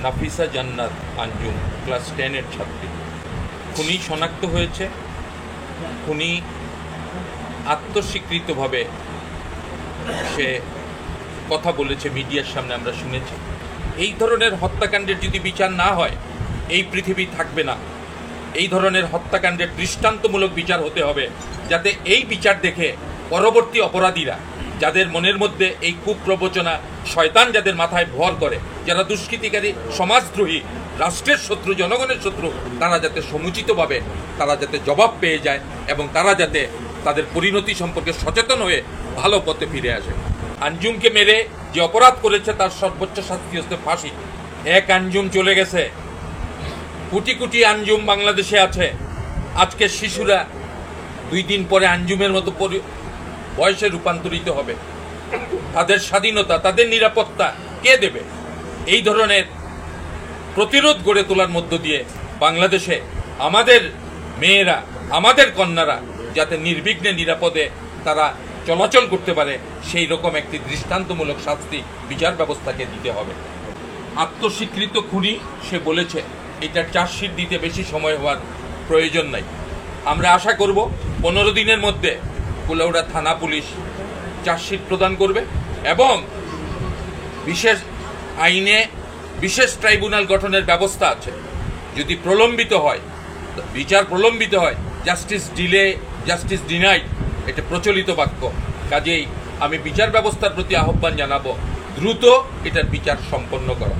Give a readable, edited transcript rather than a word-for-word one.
নাফিসা জান্নাত আঞ্জুম ক্লাস 10-এর ছাত্রী খুনি শনাক্ত হয়েছে। খুনি আত্মস্বীকৃতভাবে সে কথা বলেছে, মিডিয়ার সামনে আমরা শুনেছি। এই ধরনের হত্যাকাণ্ডের যদি বিচার না হয় এই পৃথিবী থাকবে না। এই ধরনের হত্যাকাণ্ডের দৃষ্টান্তমূলক বিচার হতে হবে, যাতে এই বিচার দেখে পরবর্তী অপরাধীরা, যাদের মনের মধ্যে এই কুপ্রবচনা, শয়তান যাদের মাথায় ভর করে, যারা দুষ্কৃতিকারী, সমাজদ্রোহী, রাষ্ট্রের শত্রু, জনগণের শত্রু, তারা যাতে সমুচিতভাবে তারা যাতে জবাব পেয়ে যায় এবং তারা যাতে তাদের পরিণতি সম্পর্কে সচেতন হয়ে ভালো পথে ফিরে আসে। আঞ্জুমকে মেরে যে অপরাধ করেছে তার সর্বোচ্চ শাস্তি হচ্ছে ফাঁসি। এক আঞ্জুম চলে গেছে, কোটি কোটি আঞ্জুম বাংলাদেশে আছে। আজকে শিশুরা 2 দিন পরে আঞ্জুমের মতো বয়সে রূপান্তরিত হবে। তাদের স্বাধীনতা, তাদের নিরাপত্তা কে দেবে? এই ধরনের প্রতিরোধ গড়ে তোলার মধ্য দিয়ে বাংলাদেশে আমাদের মেয়েরা, আমাদের কন্যারা যাতে নির্বিঘ্নে নিরাপদে তারা চলাচল করতে পারে, সেই রকম একটি দৃষ্টান্তমূলক শাস্তি বিচার ব্যবস্থাকে দিতে হবে। আত্মস্বীকৃত খুনি সে বলেছে, এটা চার্জশিট দিতে বেশি সময় হওয়ার প্রয়োজন নাই। আমরা আশা করব 15 দিনের মধ্যে কুলাউড়া থানা পুলিশ চার্জশিট প্রদান করবে এবং বিশেষ আইনে বিশেষ ট্রাইব্যুনাল গঠনের ব্যবস্থা আছে। যদি প্রলম্বিত হয়, বিচার প্রলম্বিত হয়, জাস্টিস ডিলে জাস্টিস ডিনাই, এটা প্রচলিত বাক্য। কাজেই আমি বিচার ব্যবস্থার প্রতি আহ্বান জানাবো দ্রুত এটার বিচার সম্পন্ন করা।